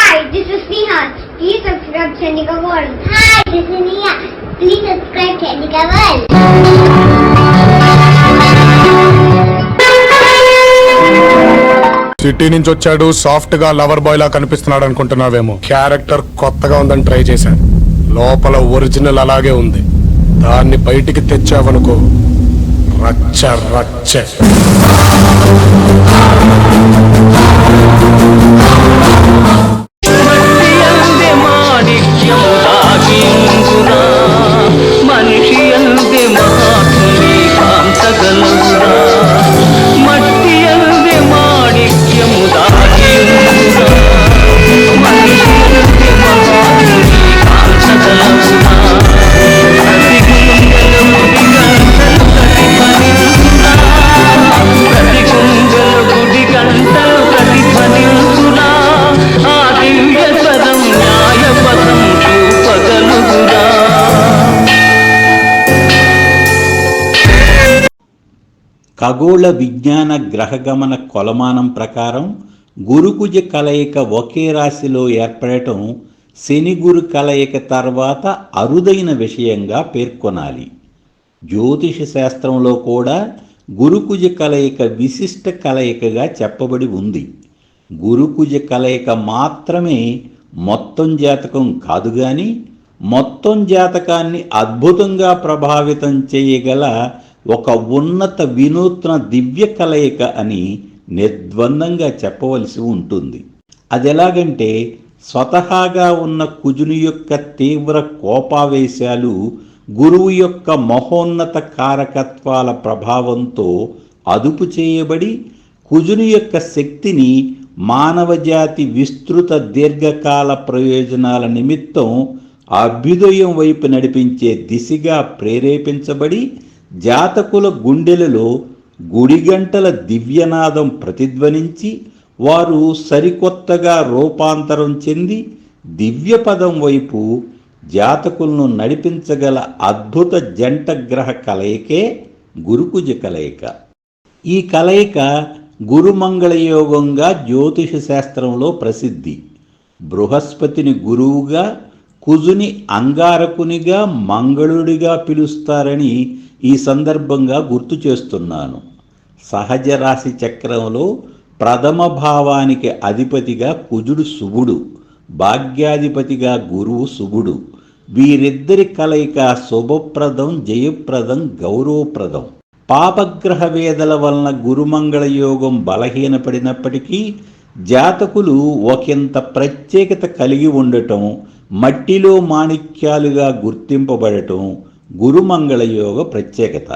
Hi, this is Neha. Please subscribe Chandika World. Hi, this is Neha. Please subscribe Chandika World. City నుంచి వచ్చాడు, soft గా lover boy లా కనిపిస్తున్నాడు అనుకుంటున్నావేమో. Character కొత్తగా ఉందని ట్రై చేశాను. లోపల ఒరిజినల్ అలాగే ఉంది. దాన్ని బయటికి తెచ్చావనుకో రచ్చ రచ్చ. మనిషి అందే మహాత్ముని కాంతగలవురా, మట్టి అందే మాణిక్యము దాగియుందురా, మనిషి అందే మహాత్ముని కాంతగలవురా, ప్రతి కుండల గుడి గంటలు ప్రతిధ్వనించురా, ఆ దివ్య పదం న్యాయ పదం చూపగలుగురా. ఖగోళ విజ్ఞాన గ్రహగమన కొలమానం ప్రకారం గురుకుజ కలయిక ఒకే రాశిలో ఏర్పడటం శని గురు కలయిక తర్వాత అరుదైన విషయంగా పేర్కొనాలి. జ్యోతిష శాస్త్రంలో కూడా గురుకుజ కలయిక విశిష్ట కలయికగా చెప్పబడి ఉంది. గురుకుజ కలయిక మాత్రమే మొత్తం జాతకం కాదు గాని మొత్తం జాతకాన్ని అద్భుతంగా ప్రభావితం చేయగల ఒక ఉన్నత వినూత్న దివ్య కలయిక అని నిర్ద్వందంగా చెప్పవలసి ఉంటుంది. అది ఎలాగంటే, స్వతహాగా ఉన్న కుజుని యొక్క తీవ్ర కోపావేశాలు గురువు యొక్క మహోన్నత కారకత్వాల ప్రభావంతో అదుపు చేయబడి కుజుని యొక్క శక్తిని మానవజాతి విస్తృత దీర్ఘకాల ప్రయోజనాల నిమిత్తం అభ్యుదయం వైపు నడిపించే దిశగా ప్రేరేపించబడి జాతకుల గుండెలలో గుడిగంటల దివ్యనాదం ప్రతిధ్వనించి వారు సరికొత్తగా రూపాంతరం చెంది దివ్యపదం వైపు జాతకులను నడిపించగల అద్భుత జంట గ్రహ కలయికే గురుకుజ కలయిక. ఈ కలయిక గురుమంగళయోగంగా జ్యోతిష శాస్త్రంలో ప్రసిద్ధి. బృహస్పతిని గురువుగా, కుజుని అంగారకునిగా, మంగళుడిగా పిలుస్తారని ఈ సందర్భంగా గుర్తు చేస్తున్నాను. సహజ రాశి చక్రంలో ప్రథమ భావానికి అధిపతిగా కుజుడు శుభుడు, భాగ్యాధిపతిగా గురువు శుభుడు. వీరిద్దరి కలయిక శుభప్రదం, జయప్రదం, గౌరవప్రదం. పాపగ్రహ వేదల వలన గురుమంగళ యోగం బలహీనపడినప్పటికీ జాతకులు ఒకంత ప్రత్యేకత కలిగి ఉండటం, మట్టిలో మాణిక్యాలుగా గుర్తింపబడటం గురుమంగళ యోగ ప్రత్యేకత.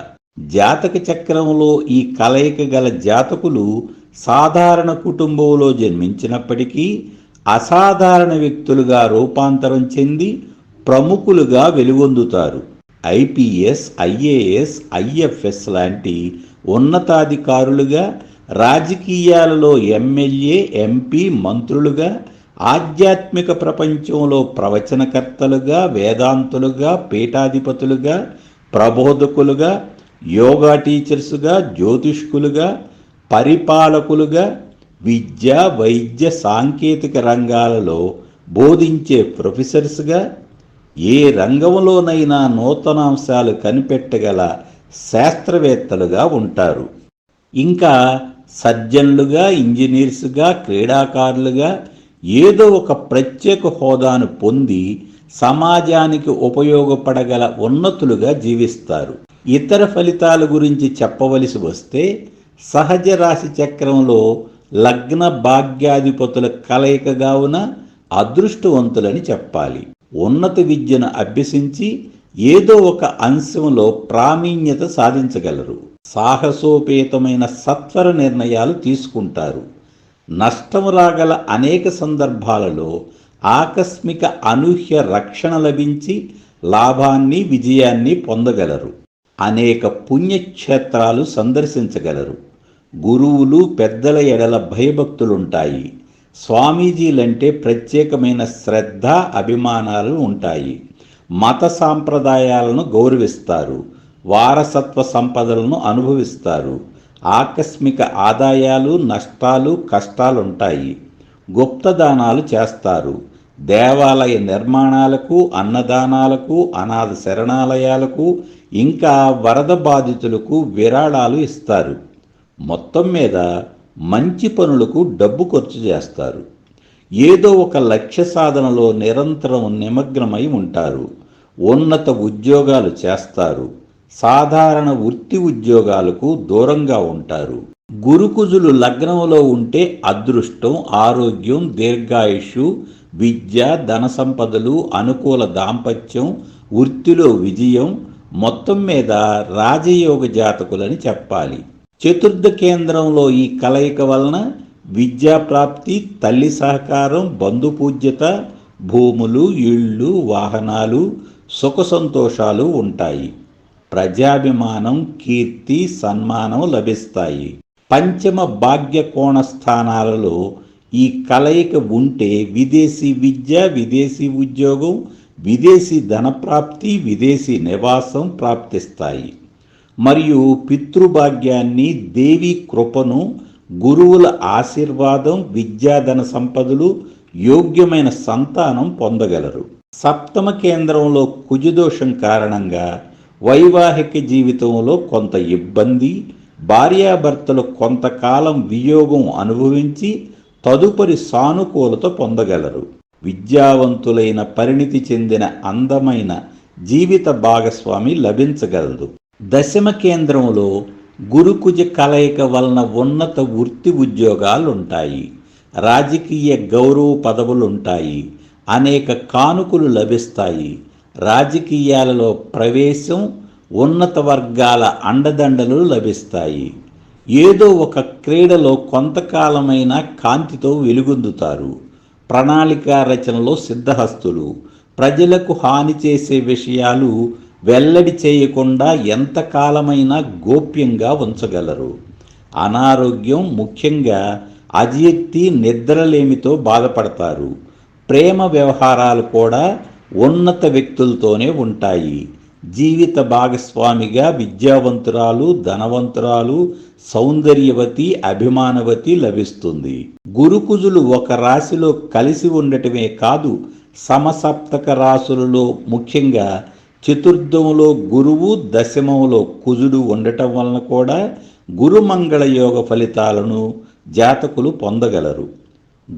జాతక చక్రంలో ఈ కలయిక గల జాతకులు సాధారణ కుటుంబంలో జన్మించినప్పటికీ అసాధారణ వ్యక్తులుగా రూపాంతరం చెంది ప్రముఖులుగా వెలుగొందుతారు. ఐపీఎస్, ఐఏఎస్, ఐఎఫ్ఎస్ లాంటి ఉన్నతాధికారులుగా, రాజకీయాలలో ఎమ్మెల్యే, ఎంపీ, మంత్రులుగా, ఆధ్యాత్మిక ప్రపంచంలో ప్రవచనకర్తలుగా, వేదాంతులుగా, పీఠాధిపతులుగా, ప్రబోధకులుగా, యోగా టీచర్సుగా, జ్యోతిష్కులుగా, పరిపాలకులుగా, విద్య, వైద్య, సాంకేతిక రంగాలలో బోధించే ప్రొఫెసర్స్గా, ఏ రంగంలోనైనా నూతనాంశాలు కనిపెట్టగల శాస్త్రవేత్తలుగా ఉంటారు. ఇంకా సర్జన్లుగా, ఇంజనీర్స్గా, క్రీడాకారులుగా ఏదో ఒక ప్రత్యేక హోదాను పొంది సమాజానికి ఉపయోగపడగల ఉన్నతులుగా జీవిస్తారు. ఇతర ఫలితాల గురించి చెప్పవలసి వస్తే సహజ రాశి చక్రంలో లగ్న భాగ్యాధిపతుల కలయికగా ఉన్న అదృష్టవంతులని చెప్పాలి. ఉన్నత విద్యను అభ్యసించి ఏదో ఒక అంశంలో ప్రావీణ్యత సాధించగలరు. సాహసోపేతమైన సత్వర నిర్ణయాలు తీసుకుంటారు. నష్టము రాగల అనేక సందర్భాలలో ఆకస్మిక అనూహ్య రక్షణ లభించి లాభాన్ని, విజయాన్ని పొందగలరు. అనేక పుణ్యక్షేత్రాలు సందర్శించగలరు. గురువులు, పెద్దల ఎడల భయభక్తులుంటాయి. స్వామీజీలంటే ప్రత్యేకమైన శ్రద్ధ, అభిమానాలు ఉంటాయి. మత సాంప్రదాయాలను గౌరవిస్తారు. వారసత్వ సంపదలను అనుభవిస్తారు. ఆకస్మిక ఆదాయాలు, నష్టాలు, కష్టాలుంటాయి. గుప్తదానాలు చేస్తారు. దేవాలయ నిర్మాణాలకు, అన్నదానాలకు, అనాథ శరణాలయాలకు, ఇంకా వరద బాధితులకు విరాళాలు ఇస్తారు. మొత్తం మీద మంచి పనులకు డబ్బు ఖర్చు చేస్తారు. ఏదో ఒక లక్ష్య సాధనలో నిరంతరం నిమగ్నమై ఉంటారు. ఉన్నత ఉద్యోగాలు చేస్తారు. సాధారణ వృత్తి ఉద్యోగాలకు దూరంగా ఉంటారు. గురుకుజులు లగ్నంలో ఉంటే అదృష్టం, ఆరోగ్యం, దీర్ఘాయుష్యు, విద్య, ధన సంపదలు, అనుకూల దాంపత్యం, వృత్తిలో విజయం, మొత్తం మీద రాజయోగ జాతకులని చెప్పాలి. చతుర్థ కేంద్రంలో ఈ కలయిక వలన విద్యాప్రాప్తి, తల్లి సహకారం, బంధుపూజ్యత, భూములు, ఇళ్ళు, వాహనాలు, సుఖ సంతోషాలు ఉంటాయి. ప్రజాభిమానం, కీర్తి, సన్మానం లభిస్తాయి. పంచమ భాగ్య కోణ స్థానాలలో ఈ కలయిక ఉంటే విదేశీ విద్య, విదేశీ ఉద్యోగం, విదేశీ ధనప్రాప్తి, విదేశీ నివాసం ప్రాప్తిస్తాయి. మరియు పితృభాగ్యాన్ని, దేవి కృపను, గురువుల ఆశీర్వాదం, విద్యాధన సంపదలు, యోగ్యమైన సంతానం పొందగలరు. సప్తమ కేంద్రంలో కుజదోషం కారణంగా వైవాహిక జీవితంలో కొంత ఇబ్బంది, భార్యాభర్తలు కొంతకాలం వియోగం అనుభవించి తదుపరి సానుకూలత పొందగలరు. విద్యావంతులైన, పరిణితి చెందిన అందమైన జీవిత భాగస్వామి లభించగలదు. దశమ కేంద్రంలో గురుకుజ కలయిక వలన ఉన్నత వృత్తి ఉద్యోగాలుంటాయి. రాజకీయ గౌరవ పదవులుంటాయి. అనేక కానుకలు లభిస్తాయి. రాజకీయాలలో ప్రవేశం, ఉన్నత వర్గాల అండదండలు లభిస్తాయి. ఏదో ఒక క్రీడలో కొంతకాలమైన కాంతితో వెలుగొందుతారు. ప్రణాళికా రచనలో సిద్ధహస్తులు. ప్రజలకు హాని చేసే విషయాలు వెల్లడి చేయకుండా ఎంతకాలమైనా గోప్యంగా ఉంచగలరు. అనారోగ్యం, ముఖ్యంగా అజీర్తి, నిద్రలేమితో బాధపడతారు. ప్రేమ వ్యవహారాలు కూడా ఉన్నత వ్యక్తులతోనే ఉంటాయి. జీవిత భాగస్వామిగా విద్యావంతురాలు, ధనవంతురాలు, సౌందర్యవతి, అభిమానవతి లభిస్తుంది. గురుకుజులు ఒక రాశిలో కలిసి ఉండటమే కాదు, సమసప్తక రాశులలో ముఖ్యంగా చతుర్థంలో గురువు, దశమంలో కుజుడు ఉండటం వలన కూడా గురుమంగళ యోగ ఫలితాలను జాతకులు పొందగలరు.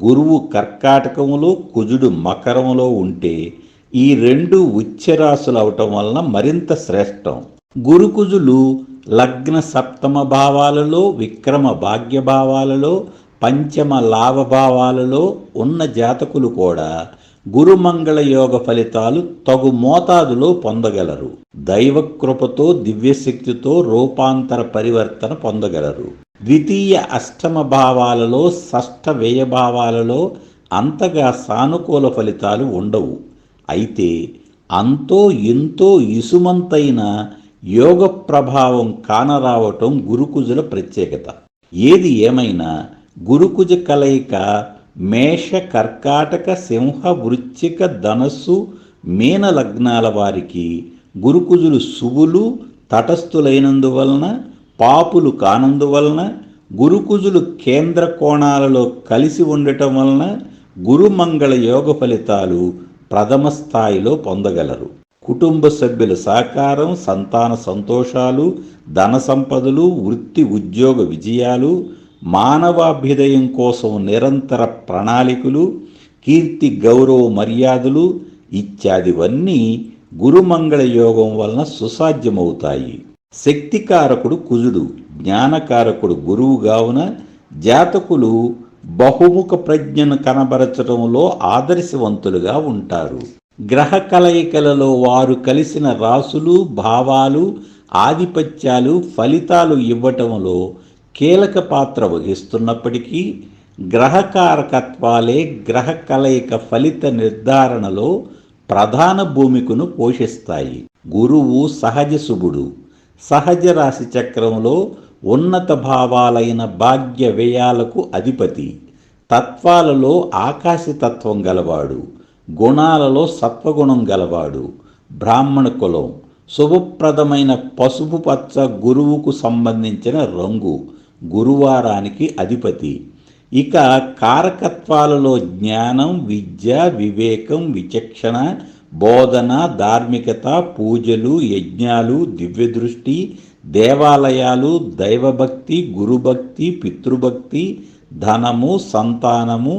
గురువు కర్కాటకములో, కుజుడు మకరములో ఉంటే ఈ రెండు ఉచ్చరాశులు అవటం వలన మరింత శ్రేష్టం. గురుకుజులు లగ్న సప్తమ భావాలలో, విక్రమ భాగ్య భావాలలో, పంచమ లాభ భావాలలో ఉన్న జాతకులు కూడా గురుమంగళ యోగ ఫలితాలు తగు మోతాదులో పొందగలరు. దైవకృపతో, దివ్యశక్తితో రూపాంతర పరివర్తన పొందగలరు. ద్వితీయ అష్టమ భావాలలో, షష్ఠ వ్యయ భావాలలో అంతగా సానుకూల ఫలితాలు ఉండవు. అయితే అంతో ఎంతో ఇసుమంతైన యోగ ప్రభావం కానరావటం గురుకుజుల ప్రత్యేకత. ఏది ఏమైనా గురుకుజ కలయిక మేష, కర్కాటక, సింహ, వృశ్చిక, ధనస్సు, మీన లగ్నాల వారికి గురుకుజులు శుభులు, తటస్థులైనందువలన, పాపులు కానందువలన, గురుకుజులు కేంద్ర కోణాలలో కలిసి ఉండటం వలన గురుమంగళ యోగ ఫలితాలు ప్రథమ స్థాయిలో పొందగలరు. కుటుంబ సభ్యుల సహకారం, సంతాన సంతోషాలు, ధన సంపదలు, వృత్తి ఉద్యోగ విజయాలు, మానవాభ్యుదయం కోసం నిరంతర ప్రణాళికలు, కీర్తి గౌరవ మర్యాదలు ఇత్యాదివన్నీ గురుమంగళ యోగం వలన సుసాధ్యమవుతాయి. శక్తికారకుడు కుజుడు, జ్ఞానకారకుడు గురువు కావున జాతకులు బహుముఖ ప్రజ్ఞను కనబరచడంలో ఆదర్శవంతులుగా ఉంటారు. గ్రహ కలయికలలో వారు కలిసిన రాసులు, భావాలు, ఆధిపత్యాలు ఫలితాలు ఇవ్వటంలో కీలక పాత్ర వహిస్తున్నప్పటికీ గ్రహకారకత్వాలే గ్రహ కలయిక ఫలిత నిర్ధారణలో ప్రధాన భూమికను పోషిస్తాయి. గురువు సహజ శుభుడు. సహజ రాశి చక్రంలో ఉన్నత భావాలైన భాగ్య వ్యయాలకు అధిపతి. తత్వాలలో ఆకాశతత్వం గలవాడు. గుణాలలో సత్వగుణం గలవాడు. బ్రాహ్మణ కులం. శుభప్రదమైన పసుపు పచ్చ గురువుకు సంబంధించిన రంగు. గురువారానికి అధిపతి. ఇక కారకత్వాలలో జ్ఞానం, విద్య, వివేకం, విచక్షణ, బోధన, ధార్మికత, పూజలు, యజ్ఞాలు, దివ్యదృష్టి, దేవాలయాలు, దైవభక్తి, గురుభక్తి, పితృభక్తి, ధనము, సంతానము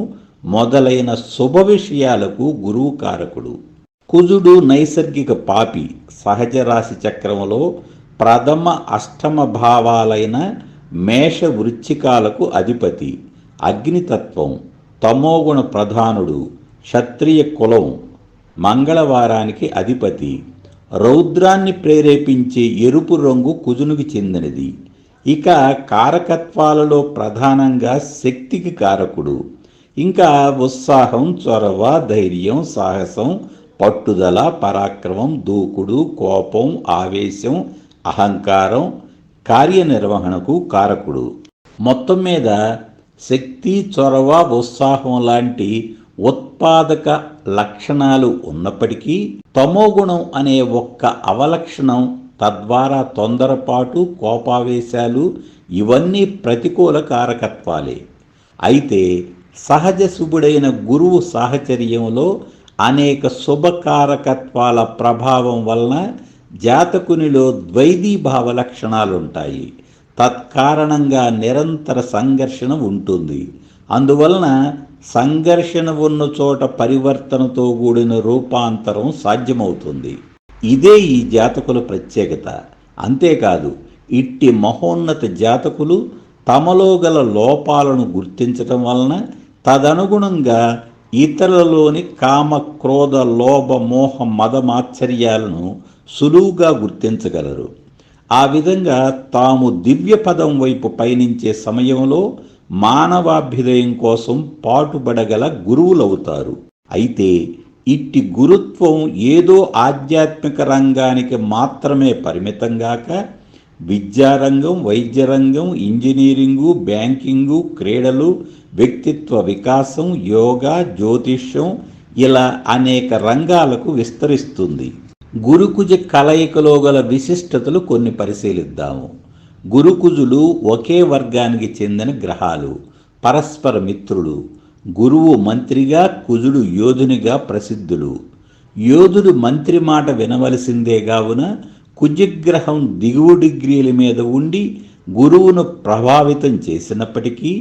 మొదలైన శుభ విషయాలకు గురువు కారకుడు. కుజుడు నైసర్గిక పాపి. సహజ రాశి చక్రములో ప్రథమ అష్టమ భావాలైన మేష వృశ్చికాలకు అధిపతి. అగ్నితత్వం, తమోగుణ ప్రధానుడు, క్షత్రియ కులం, మంగళవారానికి అధిపతి. రౌద్రాన్ని ప్రేరేపించే ఎరుపు రంగు కుజునికి చెందినది. ఇక కారకత్వాలలో ప్రధానంగా శక్తికి కారకుడు. ఇంకా ఉత్సాహం, చొరవ, ధైర్యం, సాహసం, పట్టుదల, పరాక్రమం, దూకుడు, కోపం, ఆవేశం, అహంకారం, కార్యనిర్వహణకు కారకుడు. మొత్తం మీద శక్తి, చొరవ, ఉత్సాహం లాంటి ఉత్పాదక లక్షణాలు ఉన్నప్పటికీ తమోగుణం అనే ఒక్క అవలక్షణం, తద్వారా తొందరపాటు, కోపావేశాలు ఇవన్నీ ప్రతికూల కారకత్వాలే. అయితే సహజ శుభుడైన గురువు సాహచర్యంలో అనేక శుభకారకత్వాల ప్రభావం వలన జాతకునిలో ద్వైధీభావ లక్షణాలుంటాయి. తత్కారణంగా నిరంతర సంఘర్షణ ఉంటుంది. అందువలన సంఘర్షణ ఉన్న చోట పరివర్తనతో కూడిన రూపాంతరం సాధ్యమవుతుంది. ఇదే ఈ జాతకుల ప్రత్యేకత. అంతేకాదు, ఇట్టి మహోన్నత జాతకులు తమలో గల లోపాలను గుర్తించటం వలన తదనుగుణంగా ఇతరులలోని కామ, క్రోధ, లోభ, మోహ, మదమాశ్చర్యాలను సులువుగా గుర్తించగలరు. ఆ విధంగా తాము దివ్య పదం వైపు పయనించే సమయంలో మానవాభ్యుదయం కోసం పాటుపడగల గురువులవుతారు. అయితే ఇట్టి గురుత్వం ఏదో ఆధ్యాత్మిక రంగానికి మాత్రమే పరిమితంగాక విద్యారంగం, వైద్యరంగం, ఇంజనీరింగు, బ్యాంకింగు, క్రీడలు, వ్యక్తిత్వ వికాసం, యోగా, జ్యోతిష్యం ఇలా అనేక రంగాలకు విస్తరిస్తుంది. గురుకుజ కలయికలో గల విశిష్టతలు కొన్ని పరిశీలిద్దాము. గురుకుజులు ఒకే వర్గానికి చెందిన గ్రహాలు, పరస్పర మిత్రులు. గురువు మంత్రిగా, కుజుడు యోధునిగా ప్రసిద్ధులు. యోధుడు మంత్రి మాట వినవలసిందే కావున కుజగ్రహం దిగువ డిగ్రీల మీద ఉండి గురువును ప్రభావితం చేసినప్పటికీ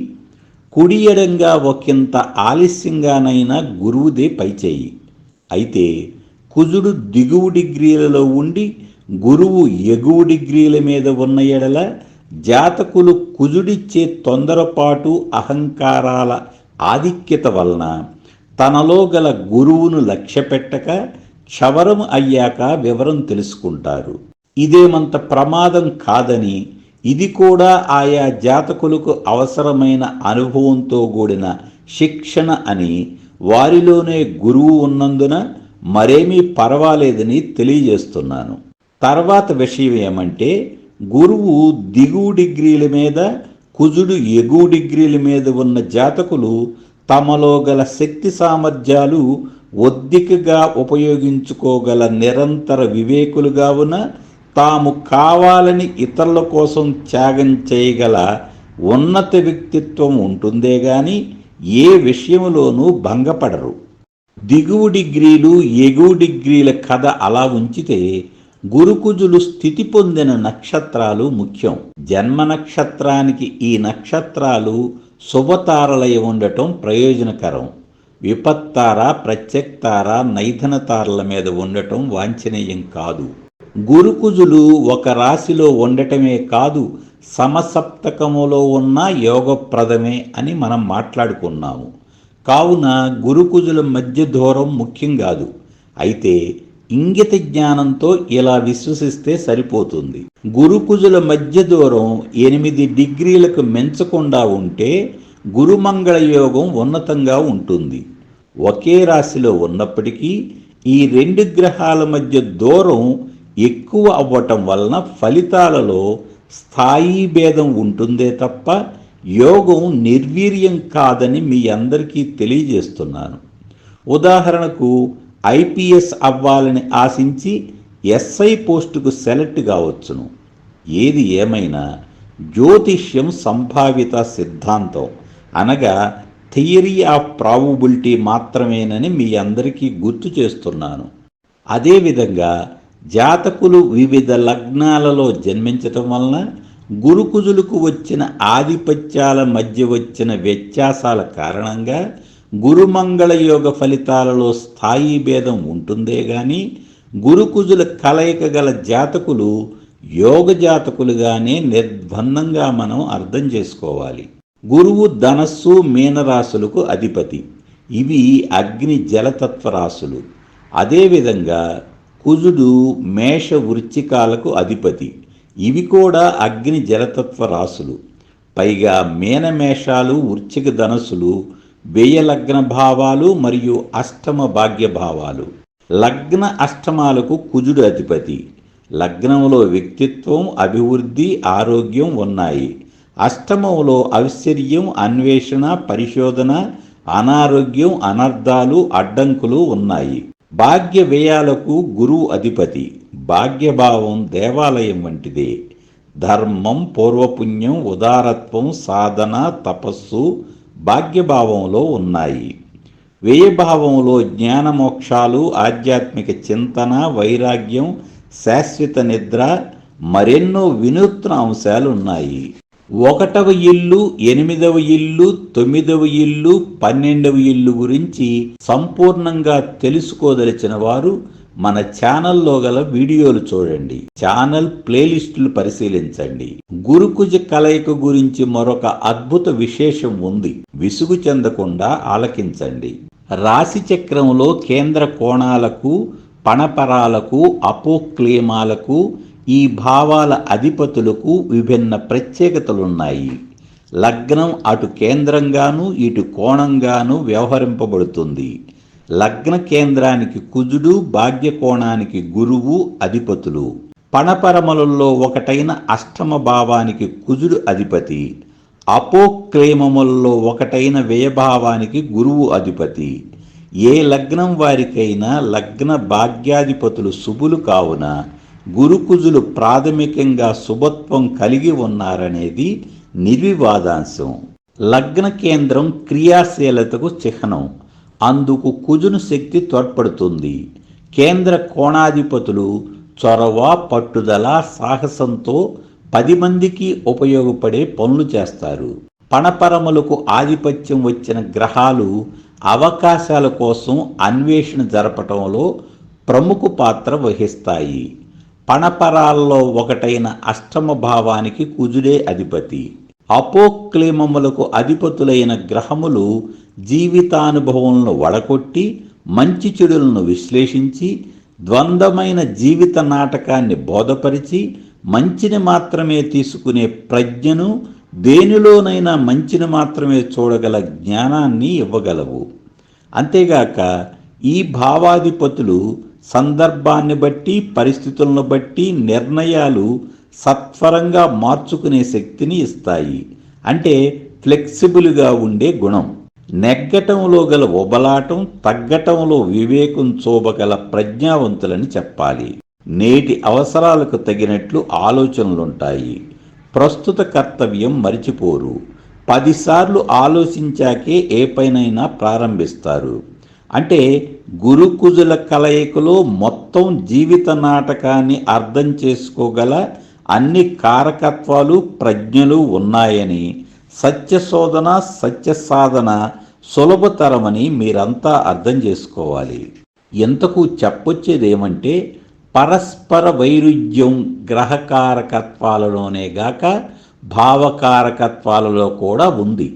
కుడి ఎడంగా ఒకంత ఆలస్యంగానైనా గురువుదే పైచేయి. అయితే కుజుడు దిగువ డిగ్రీలలో ఉండి గురువు ఎగువ డిగ్రీల మీద ఉన్న ఎడల జాతకులు కుజుడిచ్చే తొందరపాటు, అహంకారాల ఆధిక్యత వలన తనలో గల గురువును లక్ష్యపెట్టక క్షవరం అయ్యాక వివరం తెలుసుకుంటారు. ఇదేమంత ప్రమాదం కాదని, ఇది కూడా ఆయా జాతకులకు అవసరమైన అనుభవంతో కూడిన శిక్షణ అని, వారిలోనే గురువు ఉన్నందున మరేమీ పర్వాలేదని తెలియజేస్తున్నాను. తర్వాత విషయం ఏమంటే, గురువు దిగువ డిగ్రీల మీద, కుజుడు ఎగువ డిగ్రీల మీద ఉన్న జాతకులు తమలో గల శక్తి సామర్థ్యాలు ఒద్దికగా ఉపయోగించుకోగల నిరంతర వివేకులుగా ఉన్న, తాము కావాలని ఇతరుల కోసం త్యాగం చేయగల ఉన్నత వ్యక్తిత్వం ఉంటుందే గాని ఏ విషయంలోనూ భంగపడరు. దిగువ డిగ్రీలు, ఎగువ డిగ్రీల కథ అలా ఉంచితే గురుకుజులు స్థితి పొందిన నక్షత్రాలు ముఖ్యం. జన్మ నక్షత్రానికి ఈ నక్షత్రాలు శుభతారలై ఉండటం ప్రయోజనకరం. విపత్తార, ప్రత్యక్తార, నైధన తారల మీద ఉండటం వాంఛనీయం కాదు. గురుకుజులు ఒక రాశిలో ఉండటమే కాదు, సమసప్తకములో ఉన్న యోగప్రదమే అని మనం మాట్లాడుకున్నాము. కావున గురుకుజుల మధ్య దూరం ముఖ్యం కాదు. అయితే ఇంగిత జ్ఞానంతో ఇలా విశ్వసిస్తే సరిపోతుంది. గురుకుజుల మధ్య దూరం 8 డిగ్రీలకు మించకుండా ఉంటే గురుమంగళ యోగం ఉన్నతంగా ఉంటుంది. ఒకే రాశిలో ఉన్నప్పటికీ ఈ 2 గ్రహాల మధ్య దూరం ఎక్కువ అవ్వటం వలన ఫలితాలలో స్థాయి భేదం ఉంటుందే తప్ప యోగం నిర్వీర్యం కాదని మీ అందరికీ తెలియజేస్తున్నాను. ఉదాహరణకు ఐపీఎస్ అవ్వాలని ఆశించి ఎస్ఐ పోస్టుకు సెలెక్ట్ కావచ్చును. ఏది ఏమైనా జ్యోతిష్యం సంభావిత సిద్ధాంతం. అనగా థియరీ ఆఫ్ ప్రాబబిలిటీ మాత్రమేనని మీ అందరికీ గుర్తు చేస్తున్నాను. అదేవిధంగా జాతకులు వివిధ లగ్నాలలో జన్మించటం వలన గురుకుజులకు వచ్చిన ఆధిపత్యాల మధ్య వచ్చిన వ్యత్యాసాల కారణంగా గురుమంగళ యోగ ఫలితాలలో స్థాయి భేదం ఉంటుందే గాని గురుకుజుల కలయిక గల జాతకులు యోగ జాతకులుగానే నిర్బంధంగా మనం అర్థం చేసుకోవాలి. గురువు ధనస్సు మీనరాశులకు అధిపతి. ఇవి అగ్ని జలతత్వ రాశులు. అదేవిధంగా కుజుడు మేష వృశ్చికాలకు అధిపతి. ఇవి కూడా అగ్ని జలతత్వ రాశులు. పైగా మీనమేషాలు వృశ్చిక ధనస్సులు వ్యయ లగ్న భావాలు మరియు అష్టమ భాగ్య భావాలు. లగ్న అష్టమాలకు కుజుడు అధిపతి. లగ్నంలో వ్యక్తిత్వం, అభివృద్ధి, ఆరోగ్యం ఉన్నాయి. అష్టమంలో ఐశ్వర్యం, అన్వేషణ, పరిశోధన, అనారోగ్యం, అనర్థాలు, అడ్డంకులు ఉన్నాయి. భాగ్య వ్యయాలకు గురువు అధిపతి. భాగ్యభావం దేవాలయం వంటిదే. ధర్మం, పూర్వపుణ్యం, ఉదారత్వం, సాధన, తపస్సు భాగ్యభావంలో ఉన్నాయి. వ్యయభావంలో జ్ఞానమోక్షాలు, ఆధ్యాత్మిక చింతన, వైరాగ్యం, శాశ్వత నిద్ర, మరెన్నో వినూత్న అంశాలు ఉన్నాయి. 1వ ఇల్లు, 8వ ఇల్లు, 9వ ఇల్లు, 12వ ఇల్లు గురించి సంపూర్ణంగా తెలుసుకోదలిచిన వారు మన ఛానల్లో గల వీడియోలు చూడండి. ఛానల్ ప్లేలిస్టులు పరిశీలించండి. గురుకుజ కలయిక గురించి మరొక అద్భుత విశేషం ఉంది. విసుగు చెందకుండా ఆలకించండి. రాశి చక్రంలో కేంద్ర కోణాలకు, పణపరాలకు, అపోక్లేమాలకు, ఈ భావాల అధిపతులకు విభిన్న ప్రత్యేకతలున్నాయి. లగ్నం అటు కేంద్రంగాను ఇటు కోణంగాను వ్యవహరింపబడుతుంది. లగ్న కేంద్రానికి కుజుడు, భాగ్య కోణానికి గురువు అధిపతులు. పణపరమలలో ఒకటైన అష్టమ భావానికి కుజుడు అధిపతి. అపోక్లేమములలో ఒకటైన వ్యయభావానికి గురువు అధిపతి. ఏ లగ్నం వారికైనా లగ్న భాగ్యాధిపతులు శుభులు కావున గురుకుజులు ప్రాథమికంగా శుభత్వం కలిగి ఉన్నారనేది నిర్వివాదాంశం. లగ్న కేంద్రం క్రియాశీలతకు చిహ్నం. అందుకు కుజుని శక్తి తోడ్పడుతుంది. కేంద్ర కోణాధిపతులు చొరవ, పట్టుదల, సాహసంతో 10 మందికి ఉపయోగపడే పనులు చేస్తారు. పణపరములకు ఆధిపత్యం వచ్చిన గ్రహాలు అవకాశాల కోసం అన్వేషణ జరపటంలో ప్రముఖ పాత్ర వహిస్తాయి. పణపరాల్లో ఒకటైన అష్టమ భావానికి కుజుడే అధిపతి. అపోక్లేమములకు అధిపతులైన గ్రహములు జీవితానుభవములను వడకొట్టి మంచి చెడులను విశ్లేషించి ద్వంద్వమైన జీవిత నాటకాన్ని బోధపరిచి మంచిని మాత్రమే తీసుకునే ప్రజ్ఞను, దేనిలోనైనా మంచిని మాత్రమే చూడగల జ్ఞానాన్ని ఇవ్వగలవు. అంతేగాక ఈ భావాధిపతులు సందర్భాన్ని బట్టి, పరిస్థితులను బట్టి నిర్ణయాలు సత్వరంగా మార్చుకునే శక్తిని ఇస్తాయి. అంటే ఫ్లెక్సిబుల్గా ఉండే గుణం. నెగ్గటంలో గల ఉబలాటం, తగ్గటంలో వివేకం చూపగల ప్రజ్ఞావంతులని చెప్పాలి. నేటి అవసరాలకు తగినట్లు ఆలోచనలుంటాయి. ప్రస్తుత కర్తవ్యం మరిచిపోరు. 10 సార్లు ఆలోచించాకే ఏ పైనైనా ప్రారంభిస్తారు. అంటే గురుకుజుల కలయికలో మొత్తం జీవిత నాటకాన్ని అర్థం చేసుకోగల అన్ని కారకత్వాలు, ప్రజ్ఞలు ఉన్నాయని, సత్యశోధన, సత్య సాధన సులభతరమని మీరంతా అర్థం చేసుకోవాలి. ఇంతకు చెప్పొచ్చేదేమంటే పరస్పర వైరుధ్యం గ్రహకారకత్వాలలోనే గాక భావకారకత్వాలలో కూడా ఉంది.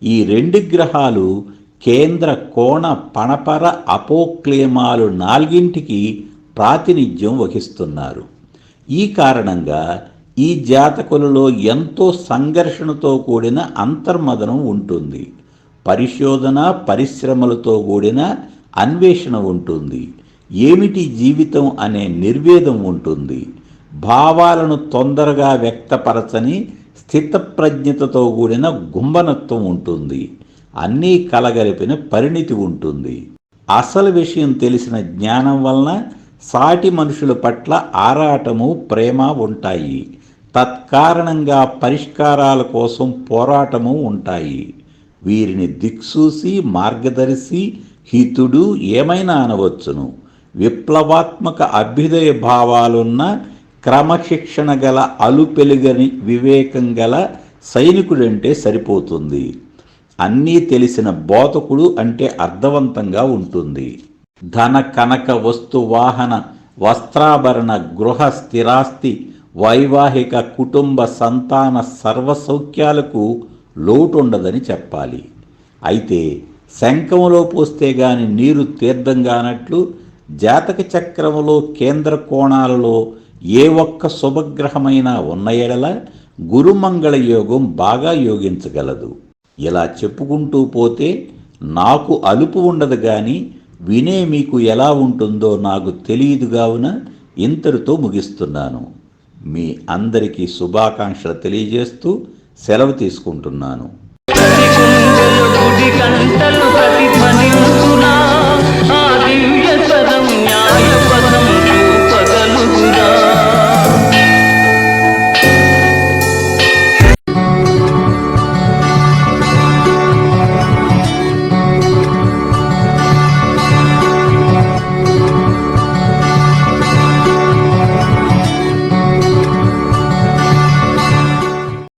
ఈ 2 గ్రహాలు కేంద్ర, కోణ, పణపర, అపోక్లేమాలు 4ంటికి ప్రాతినిధ్యం వహిస్తున్నారు. ఈ కారణంగా ఈ జాతకులలో ఎంతో సంఘర్షణతో కూడిన అంతర్మదనం ఉంటుంది. పరిశోధన, పరిశ్రమలతో కూడిన అన్వేషణ ఉంటుంది. ఏమిటి జీవితం అనే నిర్వేదం ఉంటుంది. భావాలను తొందరగా వ్యక్తపరచని స్థితప్రజ్ఞతతో కూడిన గుంబనత్వం ఉంటుంది. అన్నీ కలగలిపిన పరిణితి ఉంటుంది. అసలు విషయం తెలిసిన జ్ఞానం వలన సాటి మనుషుల పట్ల ఆరాటము, ప్రేమ ఉంటాయి. తత్కారణంగా పరిష్కారాల కోసం పోరాటము ఉంటాయి. వీరిని దిక్సూసి, మార్గదర్శి, హితుడు ఏమైనా అనవచ్చును. విప్లవాత్మక అభ్యుదయ భావాలున్న, క్రమశిక్షణ గల, అలుపెలుగని వివేకం గల సైనికుడంటే సరిపోతుంది. అన్నీ తెలిసిన బోధకుడు అంటే అర్థవంతంగా ఉంటుంది. ధన, కనక, వస్తు, వాహన, వస్త్రాభరణ, గృహ, స్థిరాస్తి, వైవాహిక, కుటుంబ, సంతాన సర్వసౌఖ్యాలకు లోటుండదని చెప్పాలి. అయితే శంఖంలో పోస్తే గాని నీరు తీర్థంగానట్లు జాతక చక్రములో కేంద్ర కోణాలలో ఏ ఒక్క శుభగ్రహమైనా ఉన్న ఎడల గురుమంగళ యోగం బాగా యోగించగలదు. ఇలా చెప్పుకుంటూ పోతే నాకు అలుపు ఉండదు గాని వినే మీకు ఎలా ఉంటుందో నాకు తెలియదు కావున ఇంతటితో ముగిస్తున్నాను. మీ అందరికీ శుభాకాంక్షలు తెలియజేస్తూ సెలవు తీసుకుంటున్నాను.